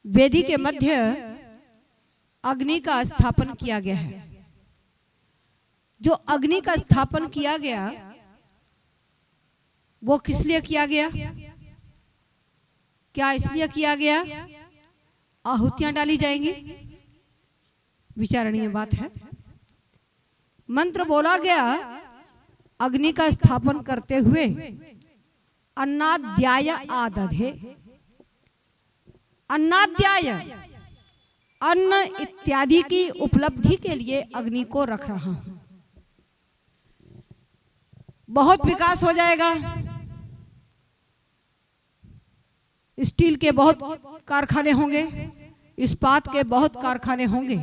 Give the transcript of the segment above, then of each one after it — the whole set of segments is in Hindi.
वेदी के मध्य अग्नि का स्थापन किया गया है। जो अग्नि का स्थापन किया गया वो किस लिए किया गया? क्या इसलिए किया गया आहुतियां डाली जाएंगी? विचारणीय बात है। मंत्र बोला गया अग्नि का स्थापन करते हुए अन्नाद्याय आदधे। अन्नाद्याय अन्न इत्यादि की उपलब्धि के लिए अग्नि को रख रहा हूं। बहुत विकास हो जाएगा, स्टील के बहुत कारखाने होंगे, इस्पात के बहुत कारखाने होंगे,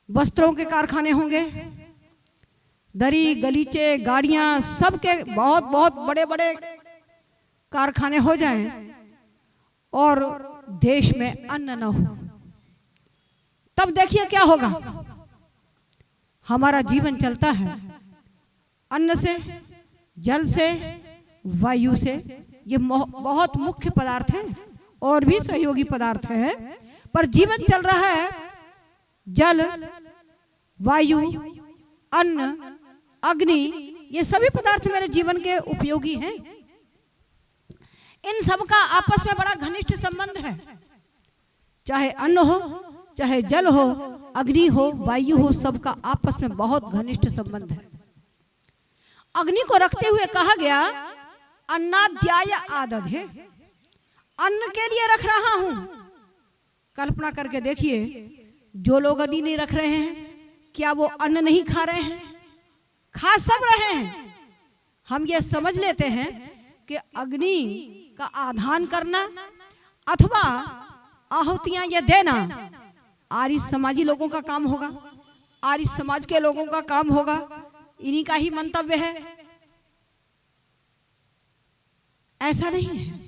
वस्त्रों के कारखाने होंगे, दरी गलीचे गाड़ियां सबके बहुत बहुत बड़े बड़े कारखाने हो जाएं और देश में अन्न न हो, तब देखिए क्या होगा। हमारा जीवन चलता है अन्न से, जल से, वायु से। ये बहुत मुख्य पदार्थ हैं और भी सहयोगी पदार्थ हैं, पर जीवन चल रहा है जल, वायु, अन्न, अग्नि। ये सभी पदार्थ मेरे जीवन के उपयोगी हैं। इन सब का आपस में बड़ा घनिष्ठ संबंध है। चाहे अन्न हो, चाहे जल हो, अग्नि हो, वायु हो, सबका आपस में बहुत घनिष्ठ संबंध है। अग्नि को रखते हुए कहा गया अन्नाद्याय आदधे। अन्न के लिए रख रहा हूं। कल्पना करके देखिए, जो लोग अग्नि नहीं रख रहे हैं, क्या वो अन्न नहीं खा रहे हैं? खा सब रहे हैं। हम ये समझ लेते हैं कि अग्नि का आधान करना अथवा आहुतियां ये देना आर्य समाजी लोगों का काम होगा, आर्य समाज के लोगों का काम होगा, इन्हीं का ही मंतव्य है। ऐसा नहीं है,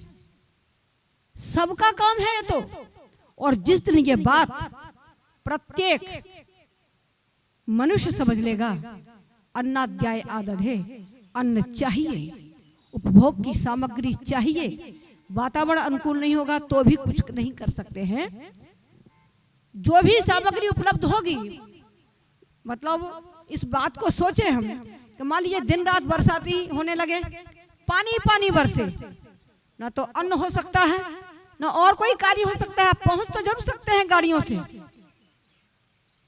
सबका काम है ये तो। और जिस दिन ये बात प्रत्येक मनुष्य समझ लेगा, अन्नाद्याय आदधे, अन्न चाहिए, उपभोग की सामग्री चाहिए। वातावरण अनुकूल नहीं होगा तो भी कुछ नहीं कर सकते हैं। जो भी सामग्री उपलब्ध होगी, मतलब इस बात को सोचे हम कि मान लीजिए दिन रात बरसाती होने लगे, पानी पानी बरसे, ना तो अन्न हो सकता है, ना और कोई कार्य हो सकता है। पहुंच तो जरूर सकते हैं गाड़ियों से,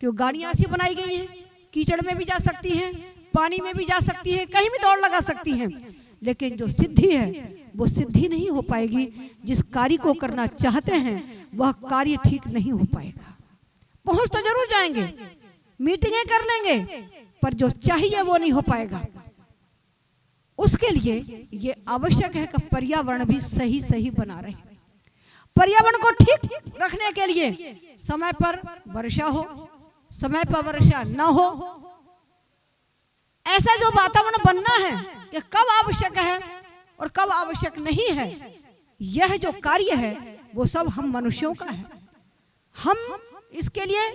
क्यों गाड़ियां ऐसी बनाई गई हैं, कीचड़ में भी जा सकती हैं, पानी में भी जा सकती हैं, कहीं भी दौड़ लगा सकती हैं। लेकिन जो सिद्धि है वो सिद्धि नहीं हो पाएगी। जिस कार्य को करना चाहते हैं वह कार्य ठीक नहीं हो पाएगा। पहुंच तो जरूर जाएंगे, मीटिंगें कर लेंगे, पर जो चाहिए वो नहीं हो पाएगा। उसके लिए ये आवश्यक है कि पर्यावरण भी सही सही बना रहे। पर्यावरण को ठीक रखने के लिए समय पर वर्षा हो, समय पर वर्षा न हो, ऐसा जो वातावरण बनना है कि कब आवश्यक है और कब आवश्यक नहीं है, यह जो कार्य है वो सब हम मनुष्यों का है। हम इसके लिए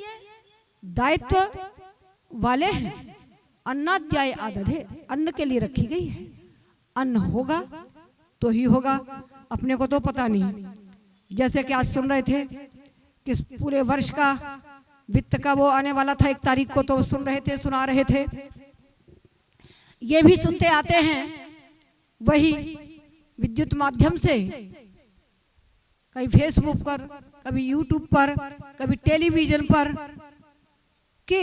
दायित्व वाले हैं। अन्नाद्याय आदधे, अन्न के लिए रखी गई है। अन्न होगा तो ही होगा, अपने को तो पता नहीं। जैसे कि आज सुन रहे थे कि पूरे वर्ष का वित्त का वो आने वाला था 1 तारीख को, तो सुन रहे थे, सुना रहे थे। ये भी सुनते आते हैं वही विद्युत माध्यम से, कभी फेसबुक पर, कभी यूट्यूब पर, कभी टेलीविजन पर, कि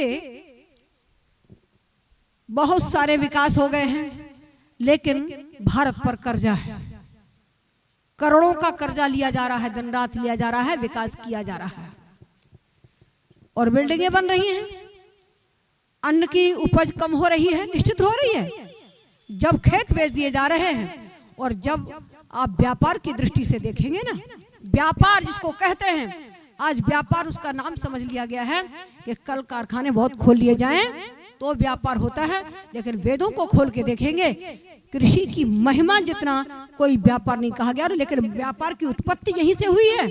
बहुत सारे विकास हो गए हैं, लेकिन भारत पर कर्जा है। करोड़ों का कर्जा लिया जा रहा है, दिन रात लिया जा रहा है, विकास किया जा रहा है और बिल्डिंगें बन रही हैं। अन्न की उपज कम हो रही है, निश्चित हो रही है। जब खेत बेच दिए जा रहे हैं, और जब आप व्यापार की दृष्टि से देखेंगे ना, व्यापार जिसको कहते हैं, आज व्यापार उसका नाम समझ लिया गया है कि कल कारखाने बहुत खोल लिए जाएं तो व्यापार होता है। लेकिन वेदों को खोल के देखेंगे, कृषि की महिमा जितना कोई व्यापार नहीं कहा गया। लेकिन व्यापार की उत्पत्ति यहीं से हुई है,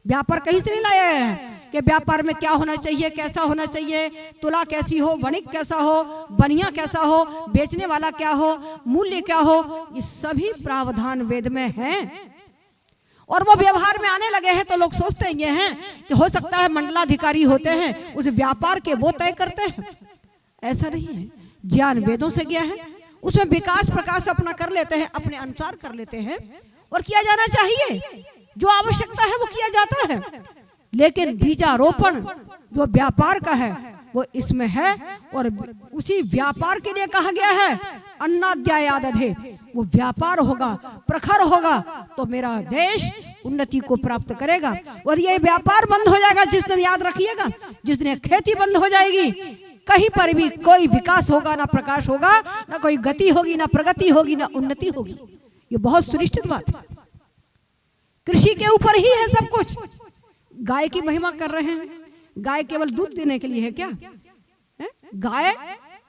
व्यापार कहीं से नहीं लाया है कि व्यापार में क्या होना चाहिए, कैसा होना चाहिए, तुला कैसी हो, वणिक कैसा हो, बनिया कैसा हो, बेचने वाला क्या हो, मूल्य क्या हो। ये सभी प्रावधान वेद में हैं और वो व्यवहार में आने लगे हैं तो लोग सोचते ये हैं कि हो सकता है मंडलाधिकारी होते हैं, उस व्यापार के वो तय करते हैं। ऐसा नहीं है, ज्ञान वेदों से गया है, उसमें विकास प्रकाश अपना कर लेते हैं, अपने अनुसार कर लेते हैं और किया जाना चाहिए। जो आवश्यकता है वो किया जाता है, लेकिन बीजारोपण जो व्यापार का है वो इसमें है और उसी व्यापार के लिए कहा गया है अन्नाद्यायादधे। वो व्यापार होगा, प्रखर होगा तो मेरा देश उन्नति को प्राप्त करेगा। और ये व्यापार बंद हो जाएगा जिस दिन, याद रखिएगा, जिस दिन खेती बंद हो जाएगी, कहीं पर भी कोई विकास होगा ना प्रकाश होगा, ना कोई गति होगी, ना प्रगति होगी, ना उन्नति होगी। ये बहुत सुनिश्चित बात है। कृषि के ऊपर ही है सब कुछ। गाय की महिमा कर रहे हैं, गाय केवल दूध देने के लिए है क्या? गाय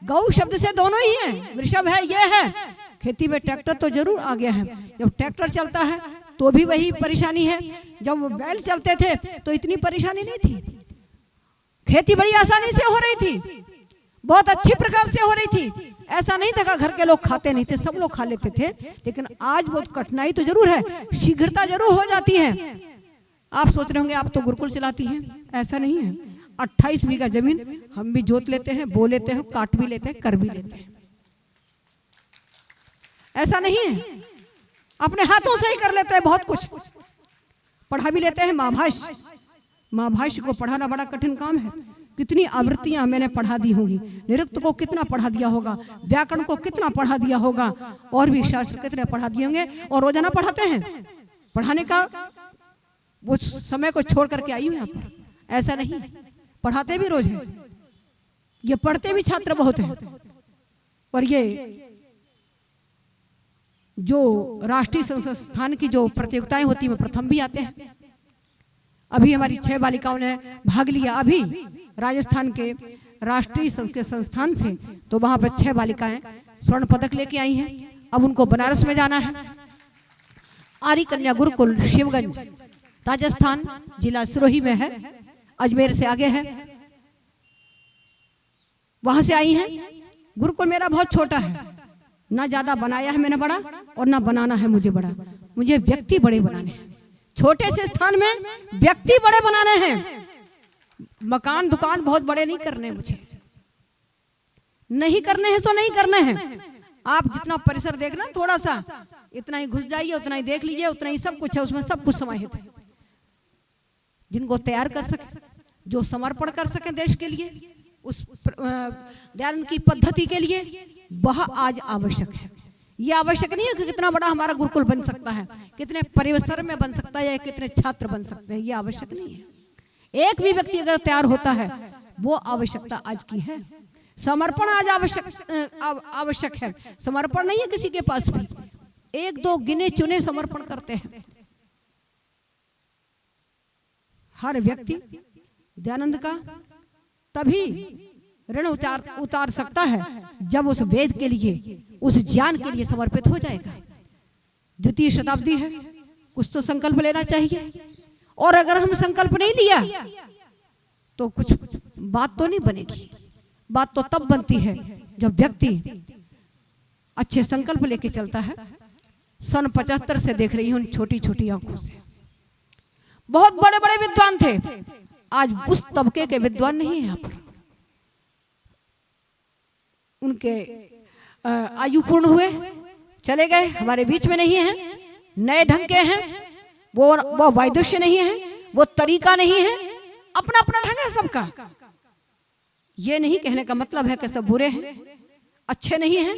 गौ शब्द से दोनों ही हैं, वृषभ है, ये है। खेती में ट्रैक्टर तो जरूर आ गया है, जब ट्रैक्टर चलता है तो भी वही परेशानी है। जब बैल चलते थे तो इतनी परेशानी नहीं थी, खेती बड़ी आसानी से हो रही थी, बहुत अच्छी प्रकार से हो रही थी। ऐसा नहीं था घर के लोग खाते नहीं थे, सब लोग खा लेते थे। लेकिन आज बहुत कठिनाई तो जरूर है, शीघ्रता जरूर हो जाती है। आप सोच रहे होंगे आप तो गुरुकुल चलाती हैं, ऐसा नहीं है। 28 बीघा जमीन हम भी जोत लेते हैं, बो लेते हैं, काट भी लेते हैं, कर भी लेते हैं। ऐसा नहीं है, अपने हाथों से ही कर लेते हैं बहुत कुछ। पढ़ा भी लेते हैं महाभाष्य। महाभाष्य को पढ़ाना बड़ा कठिन काम है। कितनी आवृत्तियां मैंने पढ़ा दी होंगी, निरुक्त को कितना पढ़ा दिया होगा, व्याकरण को कितना पढ़ा दिया होगा, और भी शास्त्र कितने पढ़ा दिए होंगे। और रोजाना पढ़ाते हैं, पढ़ाने का वो समय को छोड़ करके आई हूँ यहाँ पर, ऐसा नहीं, पढ़ाते भी रोज हैं। ये पढ़ते भी छात्र बहुत हैं। और ये जो राष्ट्रीय संस्थान की जो प्रतियोगिताएं होती हैं प्रथम भी आते हैं। अभी हमारी 6 बालिकाओं ने भाग लिया, अभी राजस्थान के राष्ट्रीय संस्कृत संस्थान से, तो वहां पर 6 बालिकाएं स्वर्ण पदक लेके आई हैं। अब उनको बनारस में जाना है। आर्य कन्या गुरुकुल शिवगंज राजस्थान, जिला सिरोही में है, अजमेर से आगे है, वहां से आई हैं। गुरुकुल मेरा बहुत छोटा है, ना ज्यादा बनाया है मैंने बड़ा, और ना बनाना है मुझे बड़ा। मुझे व्यक्ति बड़े बनाने हैं, छोटे से स्थान में व्यक्ति बड़े बनाने हैं। मकान दुकान बहुत बड़े नहीं करने, मुझे नहीं करने हैं तो नहीं करने हैं। आप जितना परिसर देखना थोड़ा सा, इतना ही घुस जाइए, उतना ही देख लीजिए, उतना ही सब कुछ है, उसमें सब कुछ समाहित है। जिनको तैयार कर सके, जो समर्पण कर सके देश के लिए, उस दयानंद की पद्धति के लिए, वह आज आवश्यक है। ये आवश्यक नहीं है कि कितना बड़ा हमारा गुरुकुल बन सकता है, कितने परिसर में बन सकता है, या कितने छात्र बन सकते हैं, ये आवश्यक नहीं है। एक भी व्यक्ति अगर तैयार होता है, वो आवश्यकता आज की है। समर्पण आज आवश्यक है। समर्पण नहीं है किसी के पास भी, 1-2 गिने चुने समर्पण करते हैं। हर व्यक्ति दयानंद का तभी ऋण उतार सकता है जब उस वेद के लिए, उस ज्ञान के लिए समर्पित हो जाएगा। द्वितीय शताब्दी है, कुछ तो संकल्प लेना चाहिए। और अगर हम संकल्प नहीं लिया तो कुछ बात तो नहीं बनेगी। बात तो तब बनती है जब व्यक्ति अच्छे संकल्प लेके चलता है। सन 75 से देख रही हूं छोटी छोटी आंखों से, बहुत बड़े बड़े विद्वान थे, आज उस तबके के विद्वान नहीं है यहाँ पर। उनके आयु पूर्ण हुए, चले गए, हमारे बीच में नहीं है, नए ढंग के हैं, वो वैदुष्य नहीं है, वो तरीका नहीं है, अपना अपना ढंग है सबका। ये नहीं कहने का मतलब है कि सब बुरे हैं, अच्छे नहीं हैं,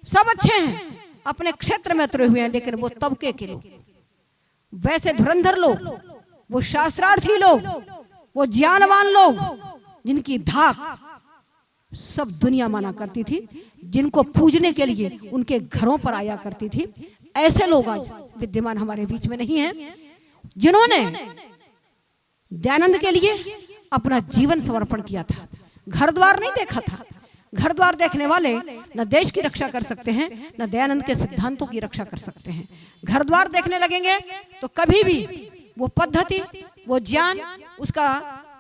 सब अच्छे हैं, अपने क्षेत्र में उतरे हुए हैं। लेकिन वो तबके के लोग, वैसे धुरंधर लोग, वो शास्त्रार्थी लोग, वो ज्ञानवान लोग, जिनकी धाक सब दुनिया माना करती थी, जिनको पूजने के लिए उनके घरों पर आया करती थी, ऐसे लोग आज विद्यमान हमारे बीच में नहीं हैं, जिन्होंने दयानंद के लिए अपना जीवन समर्पण किया था। घर द्वार नहीं देखा था। घर द्वार देखने वाले न देश की रक्षा कर सकते हैं, न दयानंद के सिद्धांतों की रक्षा कर सकते हैं। घर द्वार देखने लगेंगे तो कभी भी वो पद्धति, वो ज्ञान, उसका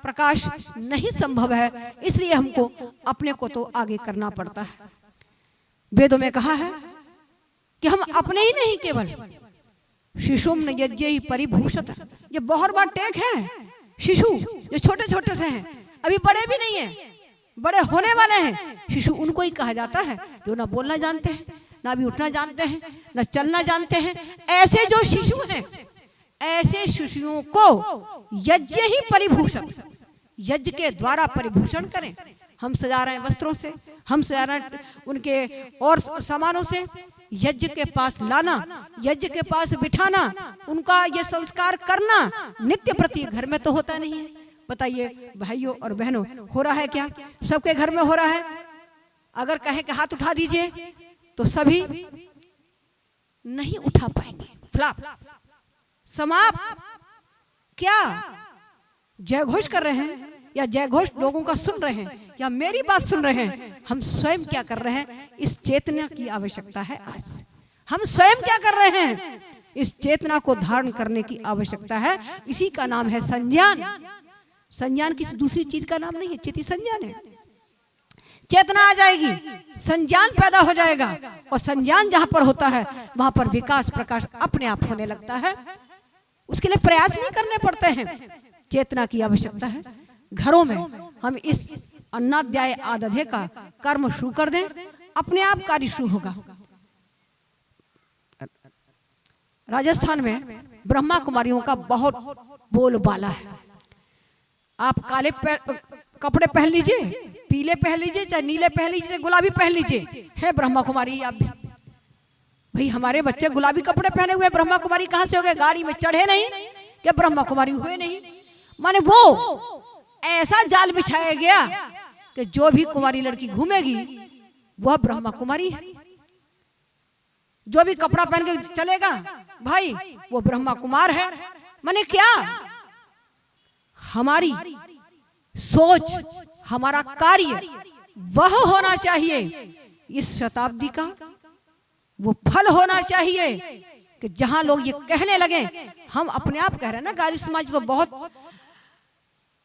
प्रकाश नहीं संभव है। इसलिए हमको अपने को तो आगे करना पड़ता है। वेदों में कहा है कि हम अपने ही नहीं, केवल शिशुम यज्ञ ही परिभूषत। ये बहुत बार टेक है। शिशु जो छोटे छोटे से हैं, अभी बड़े भी नहीं है, बड़े होने वाले हैं, शिशु उनको ही कहा जाता है जो ना बोलना जानते हैं, ना भी उठना जानते हैं, ना चलना जानते हैं। ऐसे जो शिशु हैं, ऐसे शिशुओं को यज्ञ ही परिभूषण, यज्ञ के द्वारा परिभूषण करें। हम सजा रहे हैं वस्त्रों से, हम सजा रहे हैं उनके और सामानों से। यज्ञ के पास लाना, यज्ञ के पास बिठाना, उनका ये संस्कार करना नित्य प्रति घर में तो होता नहीं है। बताइए भाइयों और बहनों, हो रहा है क्या? सबके घर में हो रहा है। अगर कहें कि हाथ उठा दीजिए तो सभी नहीं उठा पाएंगे। फ्लॉप, समाप्त। क्या जय घोष कर रहे हैं या जय घोष लोगों का सुन रहे हैं या मेरी बात सुन रहे हैं? हम स्वयं क्या कर रहे हैं? इस चेतना की आवश्यकता है। आज हम स्वयं क्या कर रहे हैं? इस चेतना को धारण करने की आवश्यकता है। इसी का नाम है संज्ञान। संज्ञान किसी दूसरी चीज का नाम नहीं है, चिति संज्ञान है। चेतना आ जाएगी, संज्ञान पैदा हो जाएगा, और संज्ञान जहां पर होता है वहां पर विकास प्रकाश अपने आप होने लगता है। उसके लिए प्रयास नहीं करने पड़ते हैं, चेतना की आवश्यकता है। घरों में हम इस अन्नाध्याय आदधे का कर्म शुरू कर दें, अपने आप कार्य शुरू होगा। राजस्थान में ब्रह्मा कुमारियों का बहुत बोलबाला है। आप काले कपड़े पहन लीजिए, पीले पहन लीजिए, चाहे नीले पहन लीजिए, गुलाबी पहन लीजिए, है ब्रह्मा कुमारी आप भी। भाई हमारे बच्चे गुलाबी कपड़े पहने हुए, ब्रह्मा कुमारी कहां से हो गए? गाड़ी में चढ़े नहीं कि ब्रह्मा कुमारी हुए नहीं। माने वो ऐसा जाल बिछाया गया कि जो भी कुमारी लड़की घूमेगी वह ब्रह्मा कुमारी है। जो भी कपड़ा पहन के चलेगा भाई वो ब्रह्मा कुमार है। माने क्या? हमारी सोच, हमारा कार्य वह होना चाहिए इस शताब्दी का, वो फल होना चाहिए कि जहां लोग ये कहने लगे, हम अपने आप कह रहे हैं ना, गारी समाज तो बहुत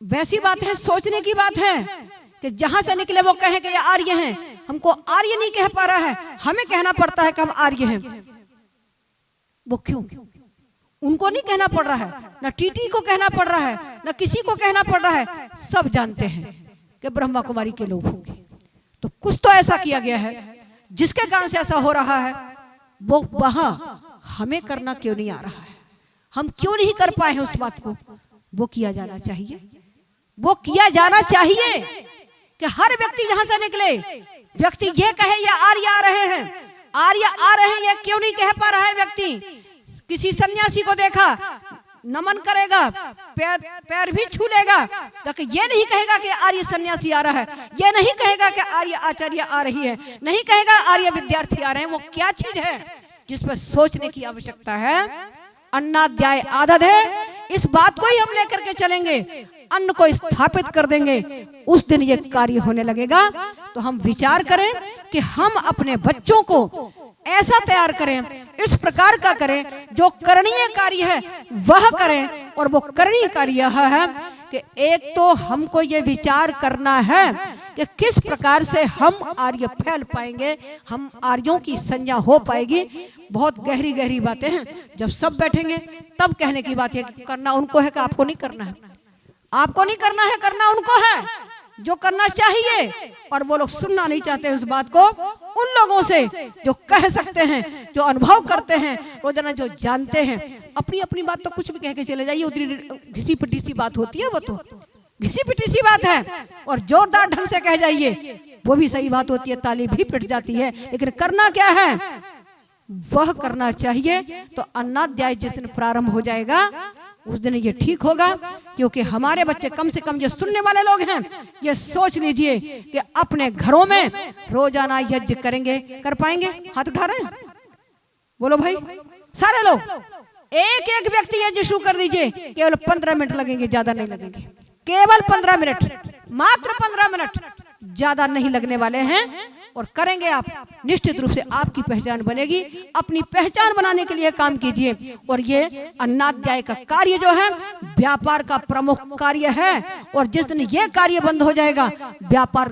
वैसी बात है, सोचने की बात है कि जहां से निकले वो कहें कि ये आर्य हैं। हमको आर्य नहीं कह पा रहा है, हमें कहना पड़ता है कि हम आर्य हैं। वो क्यों? उनको नहीं कहना पड़ रहा है, ना टीटी को कहना पड़ रहा है, ना किसी को कहना पड़ रहा है। सब जानते हैं कि ब्रह्मा कुमारी के लोग होंगे। तो कुछ तो ऐसा किया गया है जिसके कारण से ऐसा हो रहा है। वो वहां हमें करना क्यों नहीं आ रहा है? हम क्यों नहीं कर पाए हैं उस बात को? वो किया जाना चाहिए। वो किया जाना चाहिए कि हर व्यक्ति जहां से निकले, व्यक्ति ये कहे ये आर्य आ रहे हैं, आर्य आ रहे हैं, ये क्यों नहीं कह पा रहा है व्यक्ति? किसी सन्यासी को देखा, नमन करेगा, पैर भी छू लेगा, लेकिन ये नहीं कहेगा कि आर्य सन्यासी आ रहा है, ये नहीं कहेगा कि आर्य आचार्य आ रही है, नहीं कहेगा आर्य विद्यार्थी आ रहे हैं। वो क्या चीज है जिस पर सोचने की आवश्यकता है? अन्नाध्याय आदत है। इस बात को ही हम लेकर के चलेंगे, अन्न को स्थापित कर देंगे, उस दिन ये कार्य होने लगेगा। तो हम विचार करें कि हम अपने बच्चों को ऐसा तैयार करें, इस प्रकार का करें, जो करणीय कार्य है वह करें। और वो करणीय कार्य यह है कि एक तो हमको ये विचार करना है कि किस प्रकार से हम आर्य फैल पाएंगे, हम आर्यों की संज्ञा हो पाएगी। बहुत गहरी गहरी बातें हैं, जब सब बैठेंगे तब कहने की बात है कि करना उनको है कि आपको नहीं करना है। आपको नहीं करना है, करना उनको है जो करना चाहिए। और वो लोग सुनना नहीं चाहते उस बात को। उन लोगों से जो कह सकते हैं, जो अनुभव करते हैं, रोजाना जो जानते हैं, अपनी अपनी बात तो कुछ भी कह के चले जाइए, उतनी घिसी पिटी सी बात होती है। वो तो घिसी पिटी सी बात है, और जोरदार ढंग से कह जाइए वो भी सही बात होती है, ताली भी पिट जाती है। लेकिन करना क्या है? वह करना चाहिए। तो अन्नाध्याय जिस दिन प्रारंभ हो जाएगा उस दिन ये ठीक होगा, क्योंकि हमारे बच्चे कम से कम जो सुनने वाले लोग हैं, ये सोच लीजिए कि अपने घरों में रोजाना यज्ञ करेंगे। कर पाएंगे? हाथ उठा रहे हैं? बोलो भाई, सारे लोग एक एक व्यक्ति यज्ञ शुरू कर दीजिए। केवल 15 मिनट लगेंगे, ज्यादा नहीं लगेंगे। केवल 15 मिनट, मात्र 15 मिनट, ज्यादा नहीं लगने वाले हैं। और करेंगे आप, निश्चित रूप से आपकी पहचान बनेगी। अपनी पहचान बनाने के लिए काम कीजिए। और ये अन्नाध्याय का कार्य जो है व्यापार का प्रमुख कार्य है। और जिस दिन ये कार्य बंद हो जाएगा, व्यापार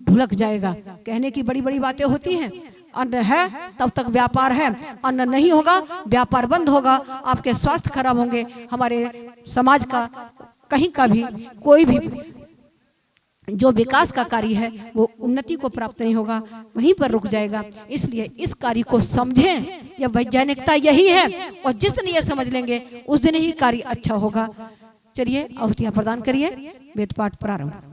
ढुलक जाएगा। कहने की बड़ी बड़ी बातें होती हैं, अन्न है तब तक व्यापार है, अन्न नहीं होगा व्यापार बंद होगा, आपके स्वास्थ्य खराब होंगे, हमारे समाज का कहीं का भी कोई भी जो विकास का कार्य है वो उन्नति को प्राप्त नहीं होगा, वहीं पर रुक जाएगा। इसलिए इस कार्य को समझें, यह वैज्ञानिकता यही है, और जिस दिन ये समझ लेंगे उस दिन ही कार्य अच्छा होगा। चलिए आहुतियां प्रदान करिए, वेद पाठ प्रारंभ।